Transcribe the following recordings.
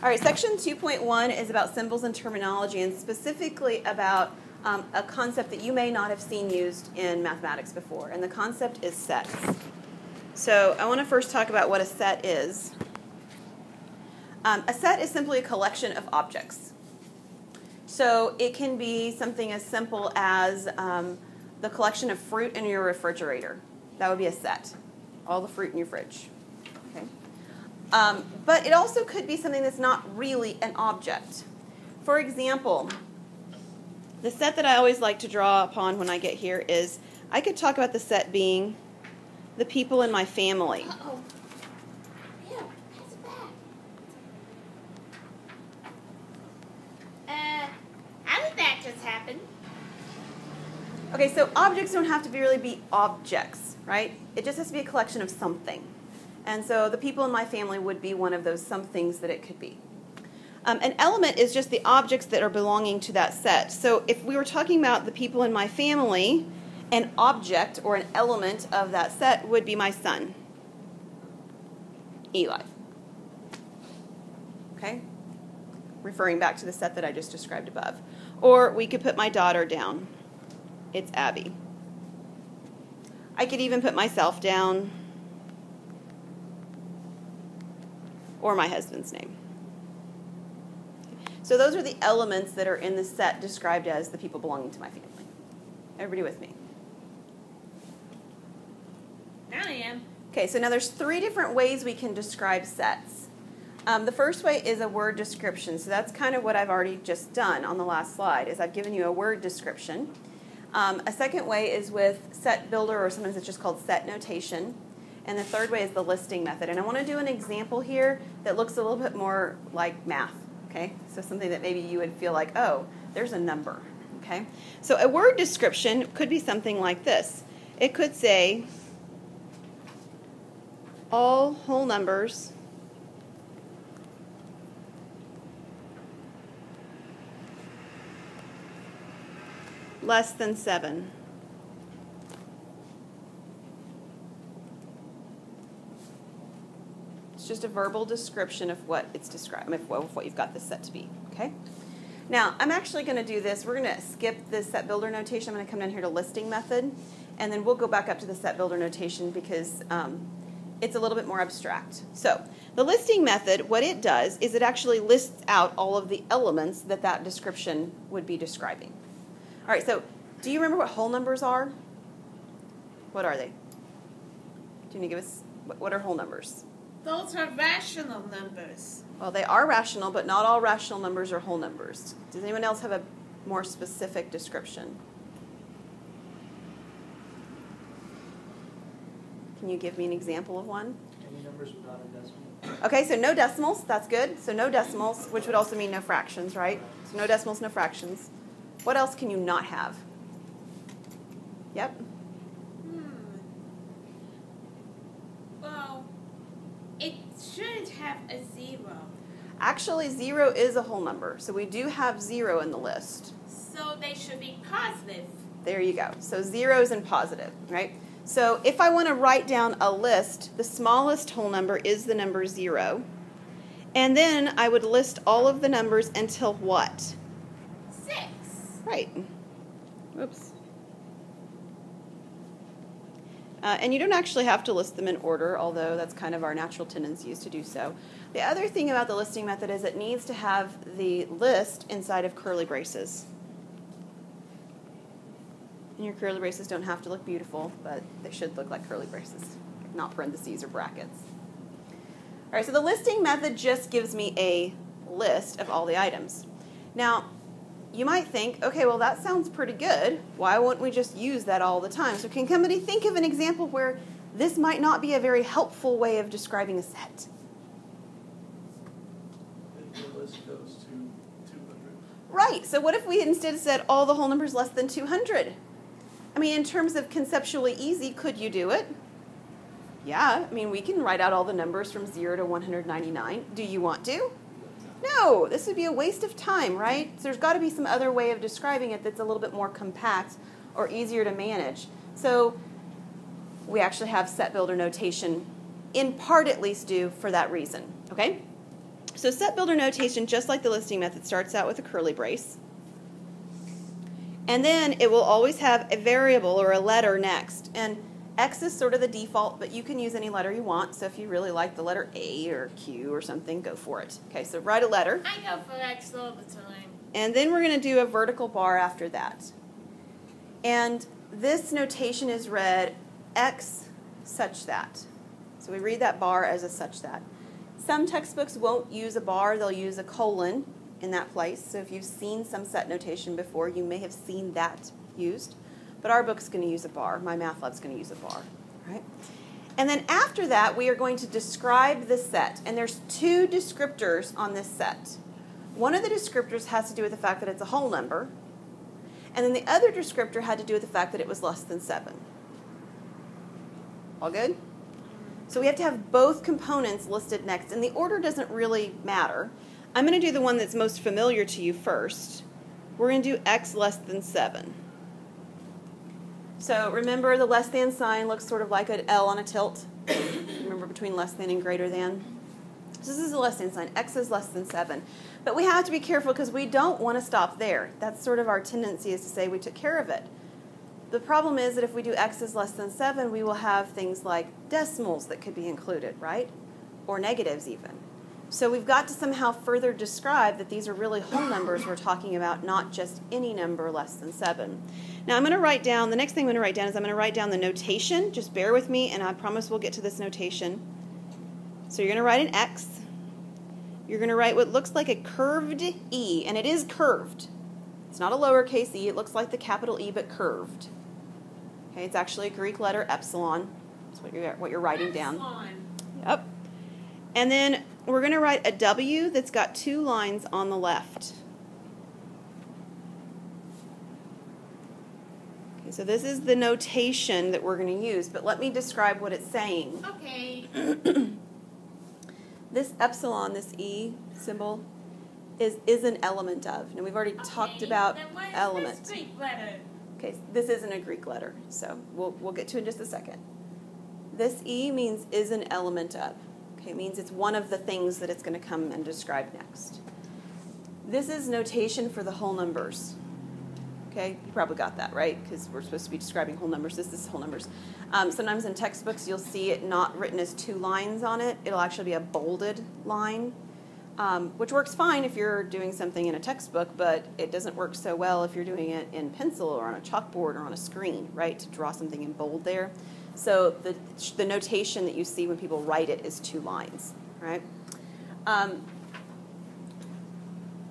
All right, section 2.1 is about symbols and terminology, and specifically about a concept that you may not have seen used in mathematics before, and the concept is sets. So I want to first talk about what a set is. A set is simply a collection of objects. So it can be something as simple as the collection of fruit in your refrigerator. That would be a set, all the fruit in your fridge. Okay. But it also could be something that's not really an object. For example, the set that I always like to draw upon when I get here is, I could talk about the set being the people in my family. Uh-oh. Yeah, pass it back. How did that just happen? Okay, so objects don't have to really be objects, right? It just has to be a collection of something. And so the people in my family would be one of those somethings that it could be. An element is just the objects that are belonging to that set. So if we were talking about the people in my family, an object or an element of that set would be my son, Eli. Okay? Referring back to the set that I just described above. Or we could put my daughter down. It's Abby. I could even put myself down, or my husband's name. So those are the elements that are in the set described as the people belonging to my family. Everybody with me? I am. Okay, so now there's 3 different ways we can describe sets. The first way is a word description. So that's kind of what I've already just done on the last slide, is I've given you a word description. A second way is with set builder, or sometimes it's just called set notation. And the third way is the listing method. And I want to do an example here that looks a little bit more like math. Okay, so something that maybe you would feel like, oh, there's a number. Okay, so a word description could be something like this. It could say all whole numbers less than 7. It's just a verbal description of what it's describing, of what you've got this set to be. Okay. Now, I'm actually going to do this. We're going to skip this set builder notation. I'm going to come down here to listing method, and then we'll go back up to the set builder notation because it's a little bit more abstract. So the listing method, what it does is it actually lists out all of the elements that that description would be describing. All right, so do you remember what whole numbers are? What are they? Do you want to give us, what are whole numbers? Those are rational numbers. Well, they are rational, but not all rational numbers are whole numbers. Does anyone else have a more specific description? Can you give me an example of one? Any numbers without a decimal. Okay, so no decimals. That's good. So no decimals, which would also mean no fractions, right? So no decimals, no fractions. What else can you not have? Yep. Well, it shouldn't have a 0. Actually, 0 is a whole number. So we do have 0 in the list. So they should be positive. There you go. So 0 is in positive, right? So if I want to write down a list, the smallest whole number is the number 0. And then I would list all of the numbers until what? 6. Right. Whoops. And you don't actually have to list them in order, although that's kind of our natural tendency is to do so. The other thing about the listing method is it needs to have the list inside of curly braces. And your curly braces don't have to look beautiful, but they should look like curly braces, not parentheses or brackets. All right, so the listing method just gives me a list of all the items. Now, you might think, okay, well, that sounds pretty good. Why won't we just use that all the time? So can somebody think of an example where this might not be a very helpful way of describing a set? The list goes to 200. Right, so what if we instead said all the whole numbers less than 200? I mean, in terms of conceptually easy, could you do it? Yeah, I mean, we can write out all the numbers from 0 to 199. Do you want to? No, this would be a waste of time, right? So there's got to be some other way of describing it that's a little bit more compact or easier to manage. So we actually have set builder notation, in part at least, do for that reason, okay? So set builder notation, just like the listing method, starts out with a curly brace. And then it will always have a variable or a letter next. And X is sort of the default, but you can use any letter you want. So if you really like the letter A or Q or something, go for it. Okay, so write a letter. I go for X all the time. And then we're going to do a vertical bar after that. And this notation is read X such that. So we read that bar as a such that. Some textbooks won't use a bar, they'll use a colon in that place. So if you've seen some set notation before, you may have seen that used. But our book's going to use a bar. My math lab's going to use a bar. Right? And then after that, we are going to describe the set. And there's two descriptors on this set. One of the descriptors has to do with the fact that it's a whole number. And then the other descriptor had to do with the fact that it was less than 7. All good? So we have to have both components listed next. And the order doesn't really matter. I'm going to do the one that's most familiar to you first. We're going to do X less than 7. So remember, the less than sign looks sort of like an L on a tilt. Remember, between less than and greater than. So this is a less than sign. X is less than 7. But we have to be careful because we don't want to stop there. That's sort of our tendency, is to say we took care of it. The problem is that if we do X is less than 7, we will have things like decimals that could be included, right? Or negatives even. So we've got to somehow further describe that these are really whole numbers we're talking about, not just any number less than 7. Now I'm going to write down, the next thing I'm going to write down is I'm going to write down the notation. Just bear with me, and I promise we'll get to this notation. So you're going to write an X. You're going to write what looks like a curved E, and it is curved. It's not a lowercase e, it looks like the capital E, but curved. Okay, it's actually a Greek letter, epsilon. That's what you're writing down. Yep. And then we're going to write a W that's got 2 lines on the left. Okay, so this is the notation that we're going to use, but let me describe what it's saying. Okay. This epsilon, this E symbol, is an element of. Now we've already talked about then what is element. this Greek letter? Okay, this isn't a Greek letter, so we'll get to it in just a second. This E means is an element of. Okay, it means it's one of the things that it's going to come and describe next. This is notation for the whole numbers. Okay, you probably got that, right? Because we're supposed to be describing whole numbers. This is whole numbers. Sometimes in textbooks you'll see it not written as 2 lines on it. It'll actually be a bolded line, which works fine if you're doing something in a textbook, but it doesn't work so well if you're doing it in pencil or on a chalkboard or on a screen, right, to draw something in bold there. So the notation that you see when people write it is 2 lines, right?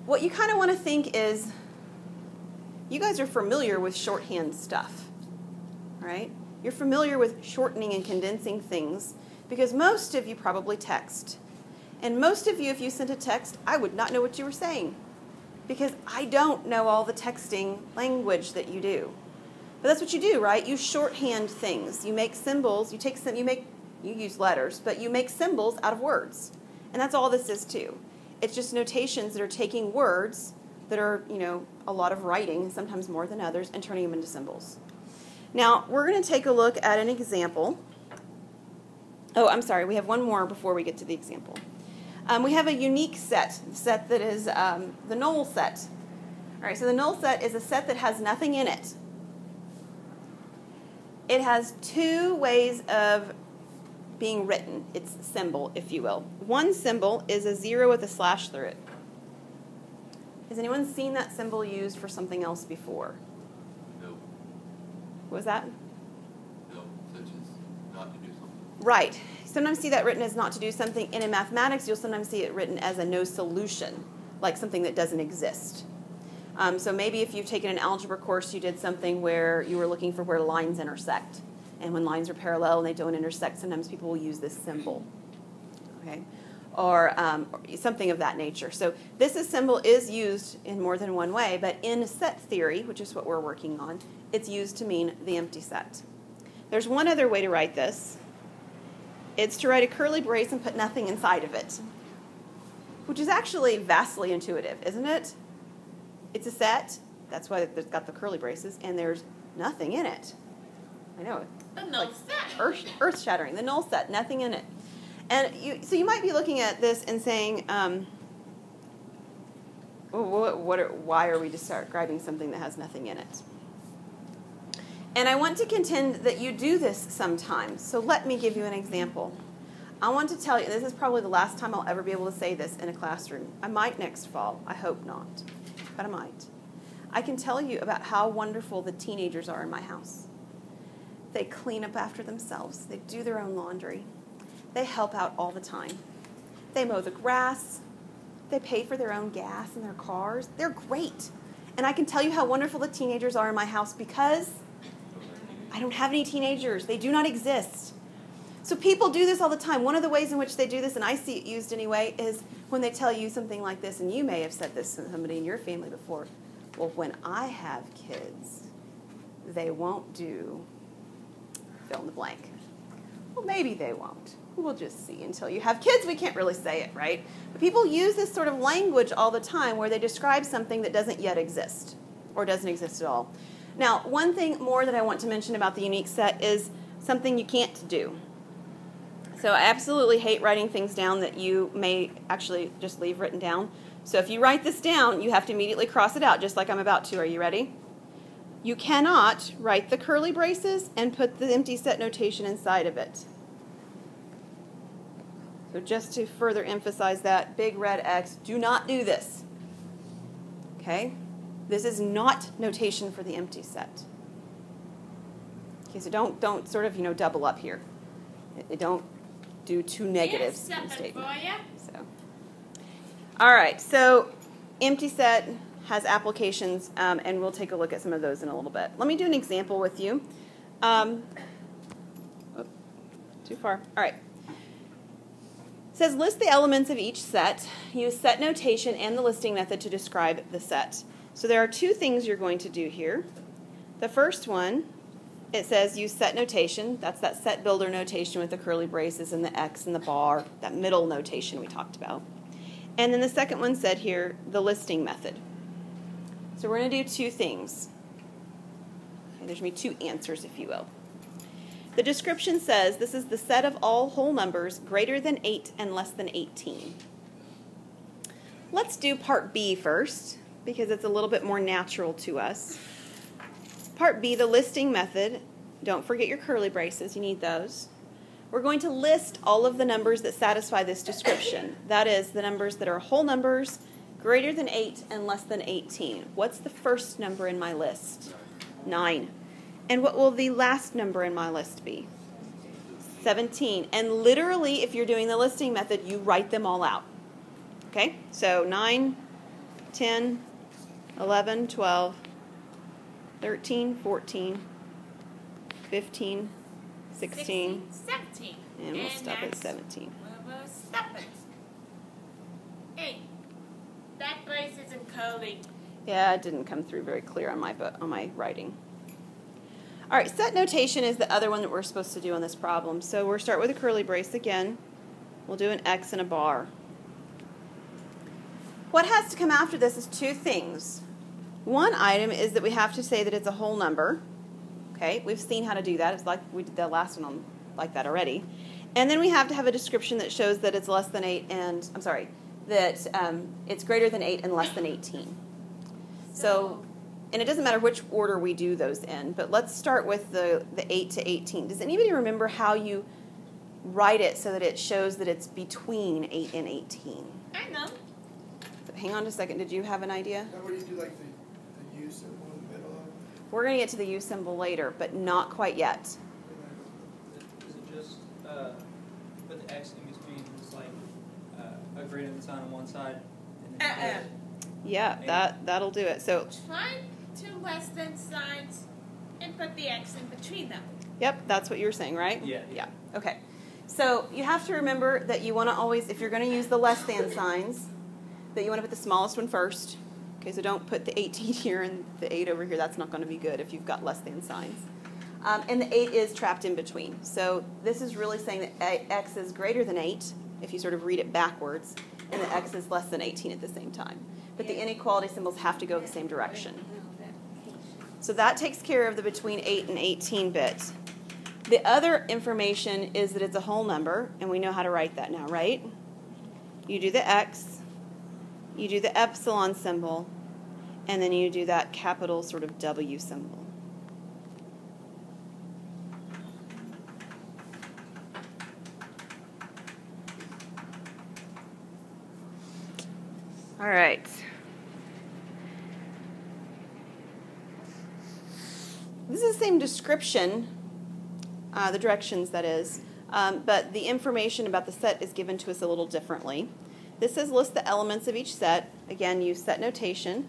What you kind of want to think is, you guys are familiar with shorthand stuff, right? You're familiar with shortening and condensing things because most of you probably text. And most of you, if you sent a text, I would not know what you were saying because I don't know all the texting language that you do. But that's what you do, right? You shorthand things. You make symbols. You use letters, but you make symbols out of words. And that's all this is too. It's just notations that are taking words that are, a lot of writing, sometimes more than others, and turning them into symbols. Now, we're going to take a look at an example. Oh, I'm sorry, we have one more before we get to the example. We have a unique set that is the Null Set. All right, so the Null Set is a set that has nothing in it. It has 2 ways of being written, its symbol, if you will. One symbol is a 0 with a slash through it. Has anyone seen that symbol used for something else before? No. What was that? No, such as not to do something. Right. Sometimes see that written as not to do something, and in mathematics you'll sometimes see it written as a no solution, like something that doesn't exist. So maybe if you've taken an algebra course, you did something where you were looking for where lines intersect. And when lines are parallel and they don't intersect, sometimes people will use this symbol. Okay? Or something of that nature. So this symbol is used in more than one way, but in set theory, which is what we're working on, it's used to mean the empty set. There's one other way to write this. It's to write a curly brace and put nothing inside of it, which is actually vastly intuitive, isn't it? It's a set. That's why it's got the curly braces, and there's nothing in it. I know. The Null Set. Earth-shattering. The Null Set, nothing in it. And so you might be looking at this and saying, why are we describing something that has nothing in it? And I want to contend that you do this sometimes. So let me give you an example. I want to tell you, this is probably the last time I'll ever be able to say this in a classroom. I might next fall. I hope not, but I might. I can tell you about how wonderful the teenagers are in my house. They clean up after themselves. They do their own laundry. They help out all the time. They mow the grass. They pay for their own gas in their cars. They're great. And I can tell you how wonderful the teenagers are in my house because I don't have any teenagers. They do not exist. So people do this all the time. One of the ways in which they do this, and I see it used anyway, is when they tell you something like this, and you may have said this to somebody in your family before. Well, when I have kids, they won't do fill in the blank. Well, maybe they won't. We'll just see. Until you have kids, we can't really say it, right? But people use this sort of language all the time where they describe something that doesn't yet exist or doesn't exist at all. Now, one thing more that I want to mention about the unique set is something you can't do. So I absolutely hate writing things down that you may actually just leave written down. So if you write this down, you have to immediately cross it out, just like I'm about to. Are you ready? You cannot write the curly braces and put the empty set notation inside of it. So just to further emphasize that, big red X, do not do this. Okay? This is not notation for the empty set. Okay, so don't sort of, double up here. Don't do two negatives in a statement. So, all right, so empty set has applications, and we'll take a look at some of those in a little bit. Let me do an example with you. Too far. All right. It says list the elements of each set. Use set notation and the listing method to describe the set. So there are two things you're going to do here. The first one, it says use set notation. That's that set builder notation with the curly braces and the X and the bar, that middle notation we talked about. And then the second one said here, the listing method. So we're going to do two things. Okay, there's going to be two answers, if you will. The description says this is the set of all whole numbers greater than 8 and less than 18. Let's do part B first, because it's a little bit more natural to us. Part B, the listing method. Don't forget your curly braces. You need those. We're going to list all of the numbers that satisfy this description. That is, the numbers that are whole numbers greater than 8 and less than 18. What's the first number in my list? 9. And what will the last number in my list be? 17. And literally, if you're doing the listing method, you write them all out. Okay? So 9, 10, 11, 12, 13, 14, 15, 16, 17. And we'll stop at 17. We'll stop it. Hey, that brace isn't curly. Yeah, it didn't come through very clear on my writing. All right, set notation is the other one that we're supposed to do on this problem. So we'll start with a curly brace again. We'll do an X and a bar. What has to come after this is two things. One item is that we have to say that it's a whole number. Okay, we've seen how to do that. It's like we did the last one like that already. And then we have to have a description that shows that it's less than 8 and, that it's greater than 8 and less than 18. So, and it doesn't matter which order we do those in, but let's start with the 8 to 18. Does anybody remember how you write it so that it shows that it's between 8 and 18? I know. But hang on a second. Did you have an idea? Is that where you do like the U symbol in the middle of it? We're going to get to the U symbol later, but not quite yet. Is it just put the X in between, just like a greater than sign on one side? And then Yeah, that'll do it. So, Try two less than signs and put the X in between them. yep, that's what you were saying, right? Yeah. Yeah. Okay. So you have to remember that you want to always, if you're going to use the less than signs, that you want to put the smallest one first. Okay, so don't put the 18 here and the 8 over here. That's not going to be good if you've got less than signs. And the 8 is trapped in between. So this is really saying that X is greater than 8, if you sort of read it backwards, and that X is less than 18 at the same time. But the inequality symbols have to go the same direction. So that takes care of the between 8 and 18 bit. The other information is that it's a whole number, and we know how to write that now, right? You do the x, you do the epsilon symbol, and then you do that capital sort of W symbol. All right. This is the same description, the directions that is, but the information about the set is given to us a little differently. This says list the elements of each set. Again, use set notation,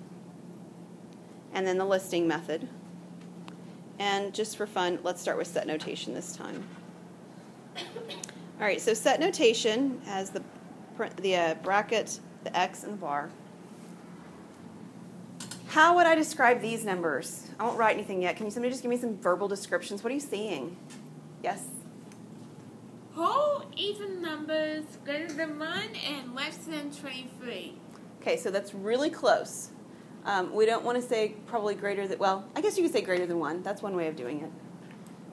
and then the listing method. And just for fun, let's start with set notation this time. All right, so set notation has the bracket, the x, and the bar. How would I describe these numbers? I won't write anything yet. Can somebody just give me some verbal descriptions? What are you seeing? Yes? Whole even numbers greater than 1 and less than 23. Okay, so that's really close. We don't want to say probably greater than, well, I guess you could say greater than 1. That's one way of doing it.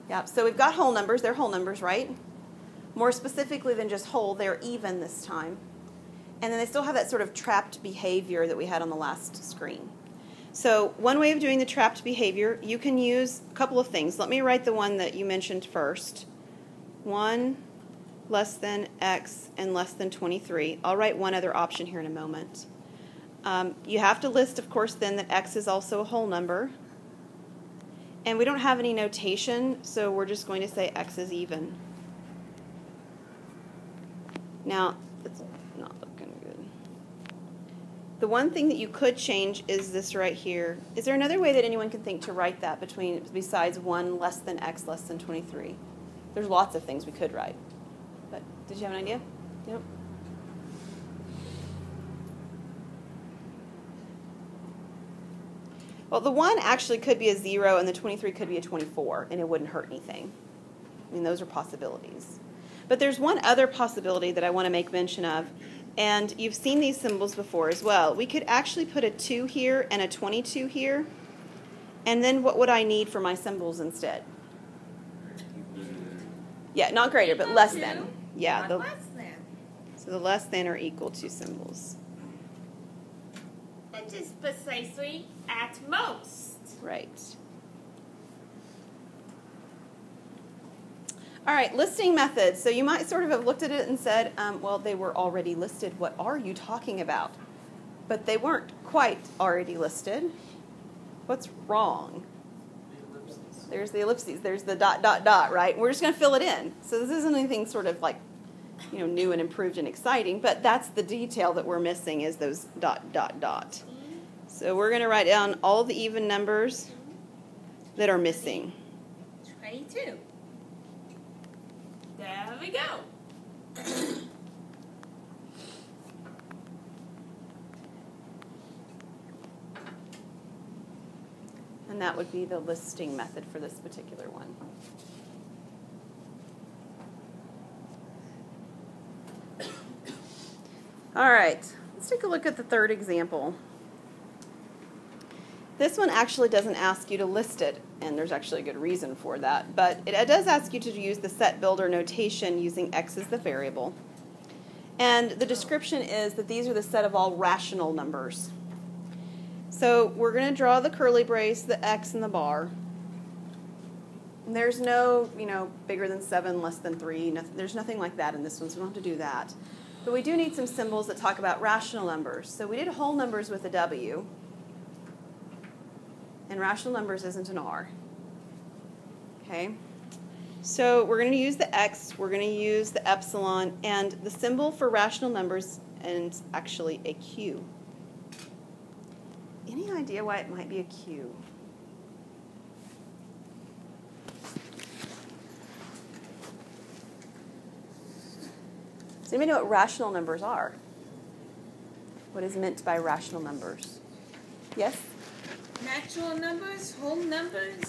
Yeah, so we've got whole numbers. They're whole numbers, right? More specifically than just whole, they're even this time. And then they still have that sort of trapped behavior that we had on the last screen. So one way of doing the trapped behavior, you can use a couple of things. Let me write the one that you mentioned first. 1 less than x and less than 23. I'll write one other option here in a moment. You have to list, of course, then that x is also a whole number. And we don't have any notation, so we're just going to say x is even. Now, it's not looking good. The one thing that you could change is this right here. Is there another way that anyone can think to write that besides 1 less than x less than 23? There's lots of things we could write. But did you have an idea? Yep. Well, the 1 actually could be a 0 and the 23 could be a 24, and it wouldn't hurt anything. I mean, those are possibilities. But there's one other possibility that I want to make mention of, and you've seen these symbols before as well. We could actually put a 2 here and a 22 here, and then what would I need for my symbols instead? Yeah, not greater, but less than. Yeah, Not less than. so the less than or equal to symbols. And just precisely at most. Right. All right, listing methods. So you might sort of have looked at it and said, well, they were already listed. What are you talking about? But they weren't quite already listed. What's wrong? There's the ellipses. There's the ... right? We're just going to fill it in. So this isn't anything sort of like, new and improved and exciting, but that's the detail that we're missing is those ... So we're going to write down all the even numbers that are missing. 22. There we go. And that would be the listing method for this particular one. All right, let's take a look at the third example. This one actually doesn't ask you to list it, and there's actually a good reason for that, but it does ask you to use the set builder notation using x as the variable. And the description is that these are the set of all rational numbers. So we're going to draw the curly brace, the x, and the bar. And there's no, bigger than 7, less than 3. There's nothing like that in this one, so we don't have to do that. But we do need some symbols that talk about rational numbers. So we did whole numbers with a W. And rational numbers isn't an R. Okay? So we're going to use the x, we're going to use the epsilon, and the symbol for rational numbers is actually a Q. Any idea why it might be a Q? Does anybody know what rational numbers are? What is meant by rational numbers? Yes? Natural numbers, whole numbers,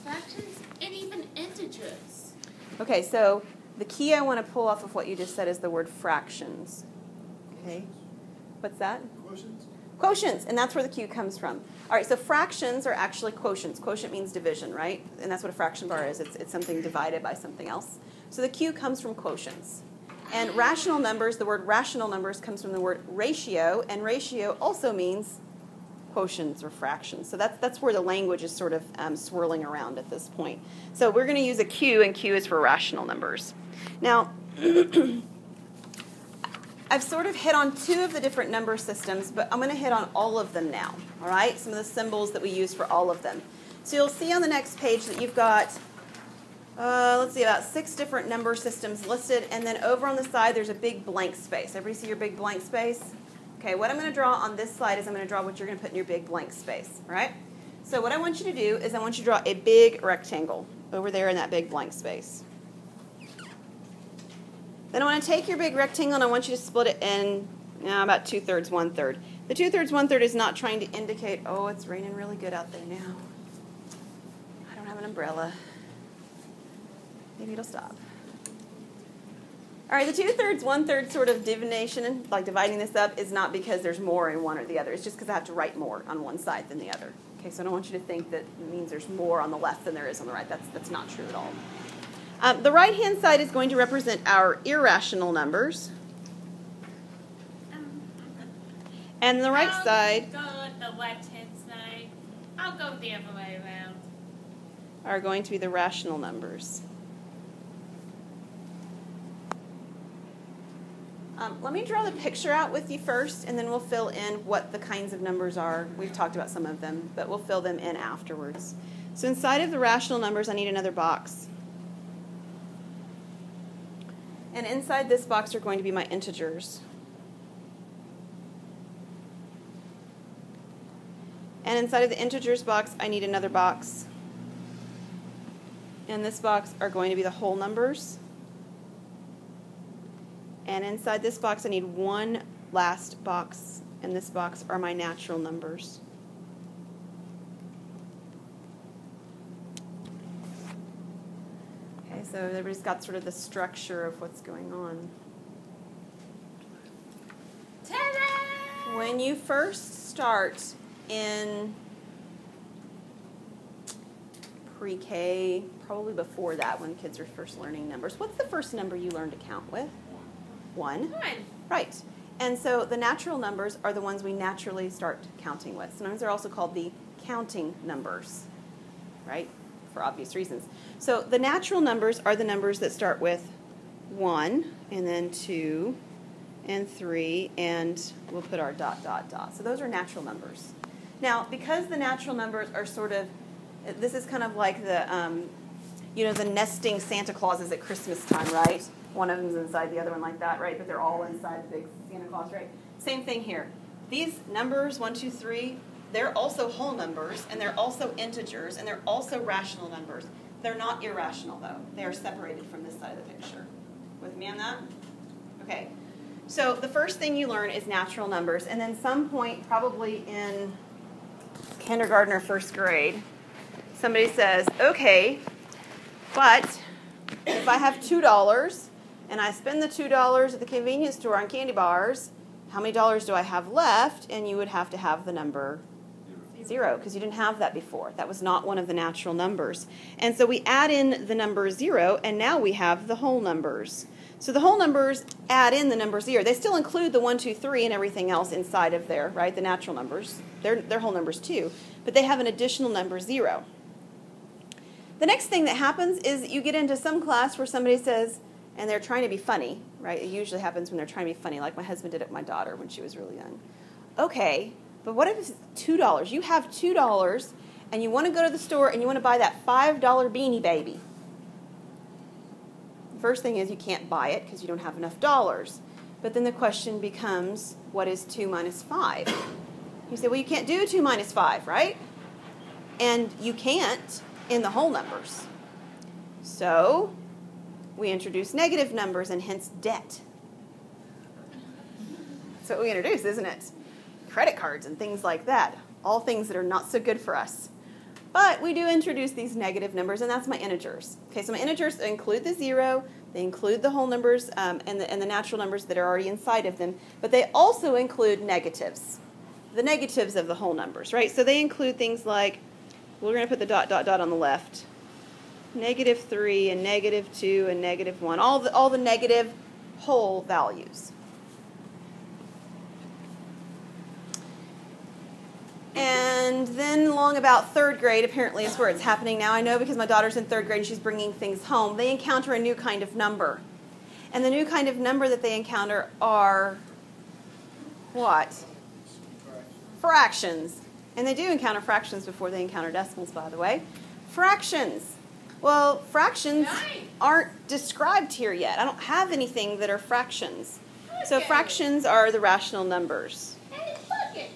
fractions, and even integers. Okay, so the key I want to pull off of what you just said is the word fractions. Okay? What's that? Quotients? Quotients, and that's where the Q comes from. All right, so fractions are actually quotients. Quotient means division, right? And that's what a fraction bar is. It's something divided by something else. So the Q comes from quotients. And rational numbers, the word rational numbers comes from the word ratio, and ratio also means quotients or fractions. So that's where the language is sort of swirling around at this point. So we're going to use a Q, and Q is for rational numbers. Now, I've sort of hit on two of the different number systems, but I'm going to hit on all of them now, all right? Some of the symbols that we use for all of them. So you'll see on the next page that you've got, let's see, about 6 different number systems listed, and then over on the side there's a big blank space. Everybody see your big blank space? Okay, what I'm going to draw on this slide is I'm going to draw what you're going to put in your big blank space, all right? So what I want you to do is I want you to draw a big rectangle over there in that big blank space. Then I want to take your big rectangle and I want you to split it in about 2/3, 1/3. The 2/3, 1/3 is not trying to indicate, oh, it's raining really good out there now. I don't have an umbrella. Maybe it'll stop. All right, the 2/3, 1/3 sort of divination, like dividing this up, is not because there's more in one or the other. It's just because I have to write more on one side than the other. Okay, so I don't want you to think that it means there's more on the left than there is on the right. That's not true at all. The right-hand side is going to represent our irrational numbers. And the right side I'll go with the left-hand side. I'll go the other way around. are going to be the rational numbers. Let me draw the picture out with you first, and then we'll fill in what the kinds of numbers are. We've talked about some of them, but we'll fill them in afterwards. So inside of the rational numbers, I need another box. And inside this box are going to be my integers. And inside of the integers box, I need another box. In this box are going to be the whole numbers. And inside this box, I need one last box. In this box are my natural numbers. Okay, so everybody's got sort of the structure of what's going on. Ta-da! When you first start in pre-K, probably before that when kids are first learning numbers, what's the first number you learn to count with? 1. Right. And so the natural numbers are the ones we naturally start counting with. Sometimes they're also called the counting numbers, right? For obvious reasons. So the natural numbers are the numbers that start with 1, and then 2, and 3, and we'll put our ... So those are natural numbers. Now, because the natural numbers are sort of, this is kind of like the, the nesting Santa Clauses at Christmas time, right? One of them's inside the other one like that, right? But they're all inside the big Santa Claus, right? Same thing here. These numbers, 1, 2, 3, they're also whole numbers, and they're also integers, and they're also rational numbers. They're not irrational, though. They are separated from this side of the picture. With me on that? Okay. So the first thing you learn is natural numbers, and then some point, probably in kindergarten or first grade, somebody says, okay, but if I have $2 and I spend the $2 at the convenience store on candy bars, how many dollars do I have left? And you would have to have the number 0, because you didn't have that before. That was not one of the natural numbers. And so we add in the number 0, and now we have the whole numbers. So the whole numbers add in the number 0. They still include the 1, 2, 3 and everything else inside of there, right? The natural numbers. They're whole numbers too. But they have an additional number 0. The next thing that happens is you get into some class where somebody says, and they're trying to be funny, right? It usually happens when they're trying to be funny, like my husband did it with my daughter when she was really young. Okay, but what if it's $2? You have $2, and you want to go to the store and you want to buy that $5 Beanie Baby. The first thing is you can't buy it because you don't have enough dollars. But then the question becomes, what is 2 minus 5? You say, well, you can't do 2 minus 5, right? And you can't in the whole numbers. So we introduce negative numbers and hence debt. That's what we introduce, isn't it? Credit cards and things like that. All things that are not so good for us. But we do introduce these negative numbers, and that's my integers. Okay, so my integers include the 0, they include the whole numbers and the natural numbers that are already inside of them, but they also include negatives. the negatives of the whole numbers, right? So they include things like, we're going to put the dot, dot, dot on the left. -3 and -2 and -1, all the negative whole values. And then along about 3rd grade, apparently is where it's happening now. I know because my daughter's in 3rd grade and she's bringing things home. They encounter a new kind of number. And the new kind of number that they encounter are what? Fractions. And they do encounter fractions before they encounter decimals, by the way. Fractions. Well, fractions aren't described here yet. I don't have anything that are fractions. So fractions are the rational numbers. Hey, look it.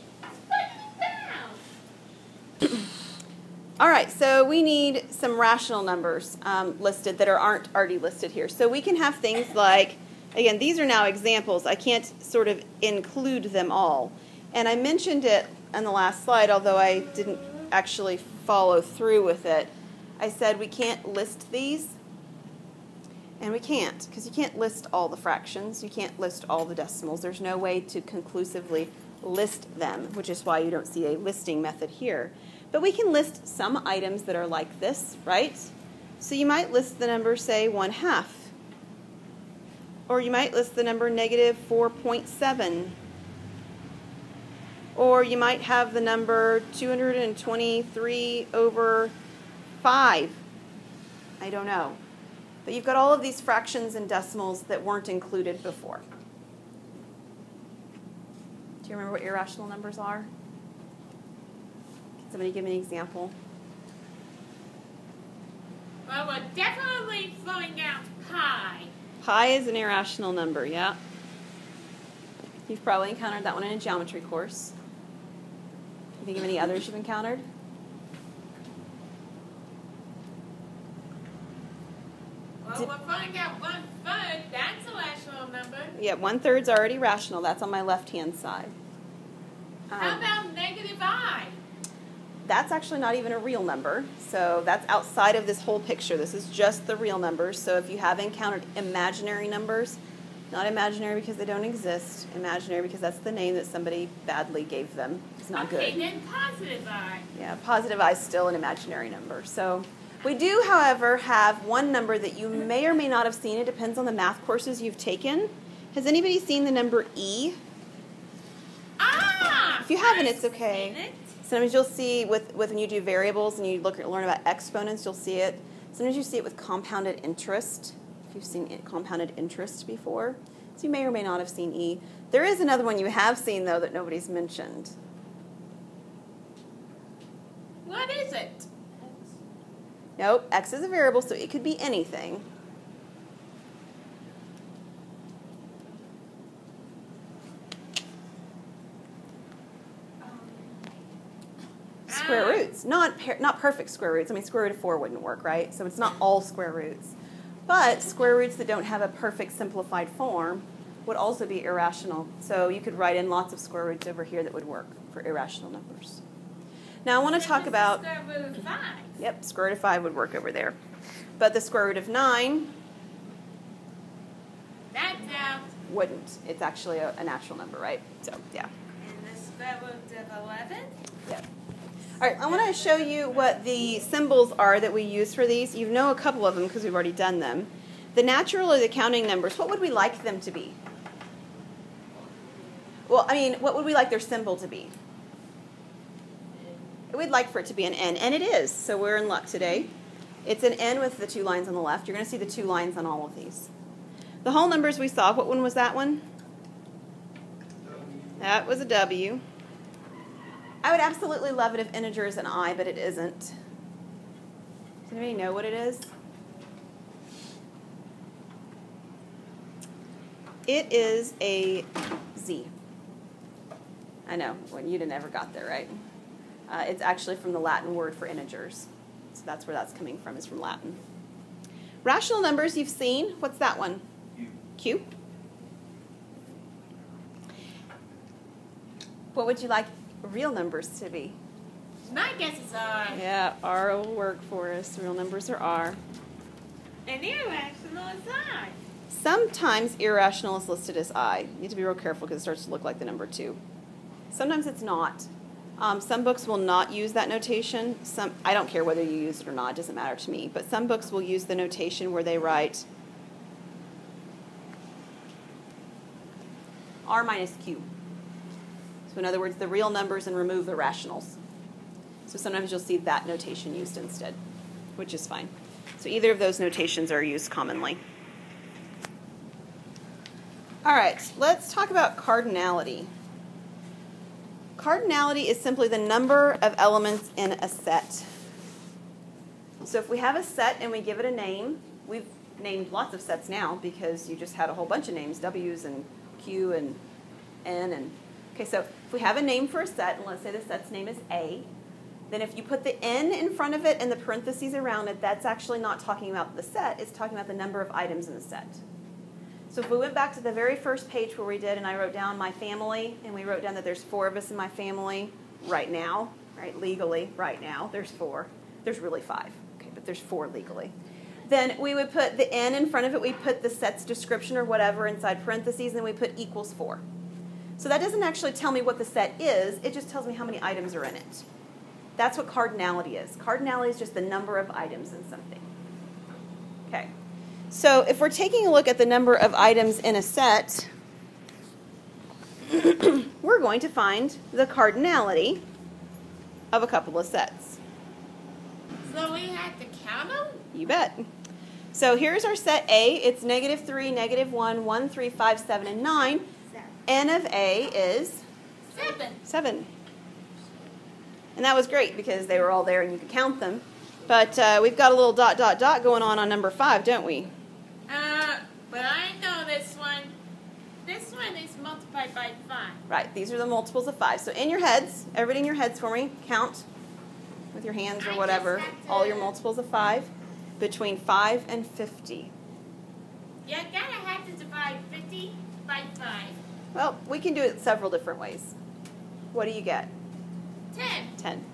All right, so we need some rational numbers listed that aren't already listed here. So we can have things like, again, these are now examples. I can't sort of include them all. And I mentioned it on the last slide, although I didn't actually follow through with it. I said we can't list these, and we can't, because you can't list all the fractions. You can't list all the decimals. There's no way to conclusively list them, which is why you don't see a listing method here. But we can list some items that are like this, right? So you might list the number, say, 1/2. Or you might list the number -4.7. Or you might have the number 223/5. I don't know. But you've got all of these fractions and decimals that weren't included before. Do you remember what irrational numbers are? Can somebody give me an example? Well, we're definitely throwing out pi. Pi is an irrational number, yeah. You've probably encountered that one in a geometry course. Can you think of any others you've encountered? Well, we're throwing out 1/3. That's a rational number. Yeah, 1/3 is already rational. That's on my left-hand side. How about -I? That's actually not even a real number. So that's outside of this whole picture. This is just the real numbers. So if you have encountered imaginary numbers, not imaginary because they don't exist, imaginary because that's the name that somebody badly gave them. It's not good. Okay, then +I. Yeah, positive I is still an imaginary number. So we do, however, have one number that you may or may not have seen. It depends on the math courses you've taken. Has anybody seen the number E? Ah! If you haven't, I've it's okay. seen it. Sometimes you'll see with when you do variables and you learn about exponents, you'll see it. Sometimes you see it with compounded interest. If you've seen compounded interest before. So you may or may not have seen E. There is another one you have seen, though, that nobody's mentioned. What is it? Nope, X is a variable, so it could be anything. Square roots, not perfect square roots. I mean, square root of 4 wouldn't work, right? So it's not all square roots. But square roots that don't have a perfect simplified form would also be irrational. So you could write in lots of square roots over here that would work for irrational numbers. Now I want to talk about, Square root of 5. yep, square root of 5 would work over there. But the square root of 9 That's out. wouldn't. It's actually a natural number, right? So, yeah. And the square root of 11? Yeah. All right, I want to show you what the symbols are that we use for these. You know a couple of them because we've already done them. The natural or the counting numbers, what would we like them to be? Well, I mean, what would we like their symbol to be? We'd like for it to be an N, and it is, so we're in luck today. It's an N with the 2 lines on the left. You're going to see the 2 lines on all of these. The whole numbers we saw, what one was that one? That was a W. I would absolutely love it if integer is an I, but it isn't. Does anybody know what it is? It is a Z. I know, well, you never got there, right? It's actually from the Latin word for integers. So that's where that's coming from, is from Latin. Rational numbers you've seen. What's that one? Q. What would you like real numbers to be? My guess is R. Yeah, R will work for us. Real numbers are R. And irrational is I. Sometimes irrational is listed as I. You need to be real careful because it starts to look like the number 2. Sometimes it's not. Some books will not use that notation. I don't care whether you use it or not, it doesn't matter to me. But some books will use the notation where they write R minus Q. So in other words, the real numbers and remove the rationals. So sometimes you'll see that notation used instead, which is fine. So either of those notations are used commonly. All right, let's talk about cardinality. Cardinality is simply the number of elements in a set. So if we have a set and we give it a name, we've named lots of sets now because you just had a whole bunch of names, W's and Q and N. Okay, so if we have a name for a set, and let's say the set's name is A, then if you put the N in front of it and the parentheses around it, that's actually not talking about the set, it's talking about the number of items in the set. So if we went back to the very first page where we did, and I wrote down my family, and we wrote down that there's 4 of us in my family right now, right, legally, right now, there's 4. There's really 5, okay, but there's 4 legally. Then we would put the N in front of it, we put the set's description or whatever inside parentheses, and then we put equals 4. So that doesn't actually tell me what the set is, it just tells me how many items are in it. That's what cardinality is. Cardinality is just the number of items in something. Okay. So if we're taking a look at the number of items in a set, we're going to find the cardinality of a couple of sets. So we have to count them? You bet. So here's our set A. It's -3, -1, 1, 3, 5, 7, and 9. N of A is 7. And that was great because they were all there and you could count them. But we've got a little ... going on number 5, don't we? But I know this one. This one is multiplied by 5. Right, these are the multiples of 5. So in your heads, everybody in your heads for me, count with your hands or whatever, all your multiples of 5 between 5 and 50. You gotta have to divide 50 by 5. Well, we can do it several different ways. What do you get? 10. 10.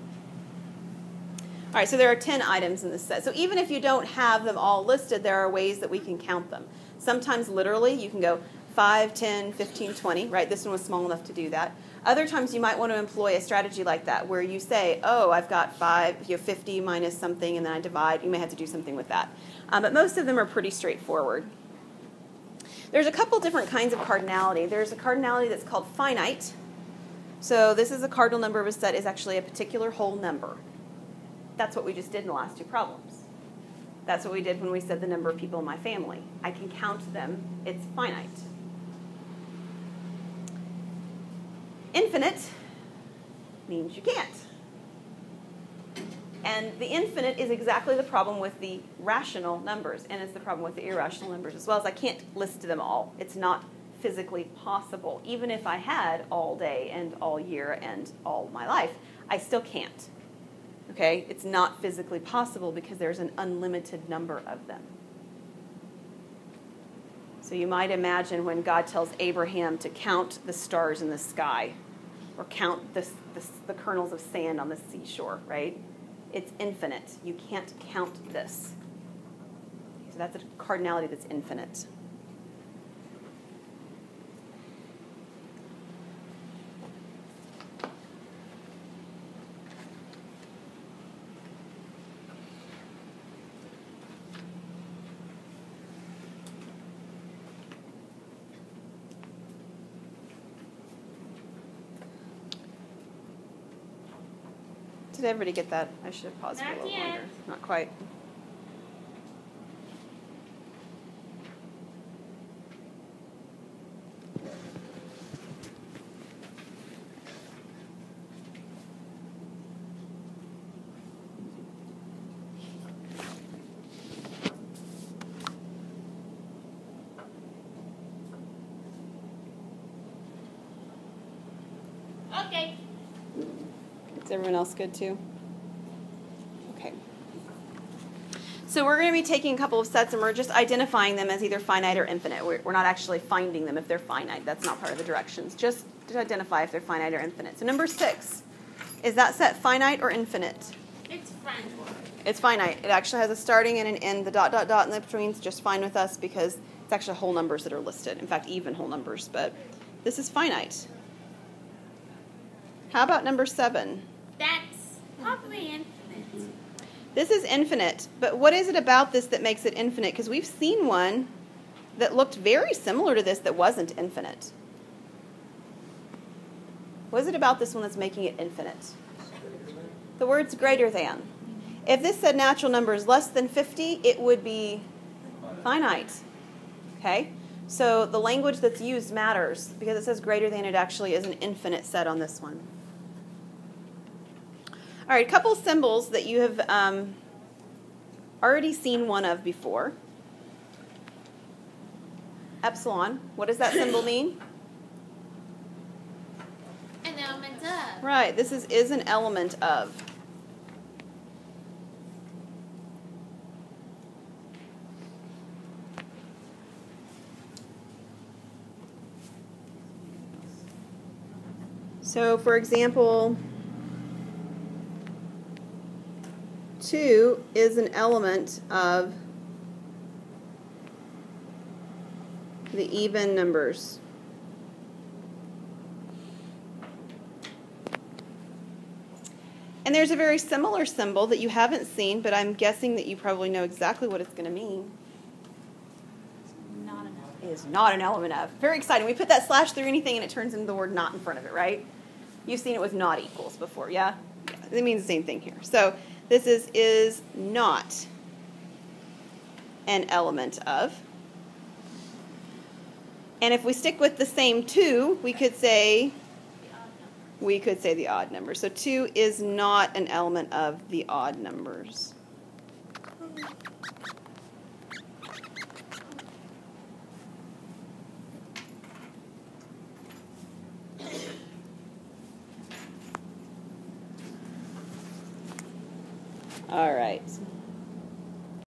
All right, so there are 10 items in this set. So even if you don't have them all listed, there are ways that we can count them. Sometimes literally you can go 5, 10, 15, 20, right? This one was small enough to do that. Other times you might want to employ a strategy like that where you say, oh, I've got 50 minus something, and then I divide. You may have to do something with that. But most of them are pretty straightforward. There's a couple different kinds of cardinality. There's a cardinality that's called finite. So this is a cardinal number of a set is actually a particular whole number. That's what we just did in the last 2 problems. That's what we did when we said the number of people in my family. I can count them. It's finite. Infinite means you can't. And the infinite is exactly the problem with the rational numbers, and it's the problem with the irrational numbers as well, as I can't list them all. It's not physically possible. Even if I had all day and all year and all my life, I still can't. Okay? It's not physically possible because there's an unlimited number of them. So you might imagine when God tells Abraham to count the stars in the sky or count the kernels of sand on the seashore, right? It's infinite. You can't count this. So that's a cardinality that's infinite. Did everybody get that? I should have paused for a little longer. Not quite. Okay. Is everyone else good too? Okay. So we're going to be taking a couple of sets and we're just identifying them as either finite or infinite. We're not actually finding them if they're finite. That's not part of the directions. Just to identify if they're finite or infinite. So number 6, is that set finite or infinite? It's finite. It's finite. It actually has a starting and an end. The ... in the between is just fine with us because it's actually whole numbers that are listed. In fact, even whole numbers. But this is finite. How about number 7? That's probably infinite. This is infinite, but what is it about this that makes it infinite? Because we've seen one that looked very similar to this that wasn't infinite. What is it about this one that's making it infinite? The word's greater than. If this said natural number is less than 50, it would be finite. Okay? So the language that's used matters. Because it says greater than, it actually is an infinite set on this one. All right, a couple symbols that you have already seen one of before. Epsilon. What does that symbol mean? An element of. Right, this is an element of. So, for example, 2 is an element of the even numbers. And there's a very similar symbol that you haven't seen, but I'm guessing that you probably know exactly what it's going to mean. Not enough. It is not an element of. Very exciting. We put that slash through anything and it turns into the word not in front of it, right? You've seen it with not equals before, yeah? It means the same thing here. So this is not an element of. And if we stick with the same 2, we could say the odd number. So 2 is not an element of the odd numbers. All right.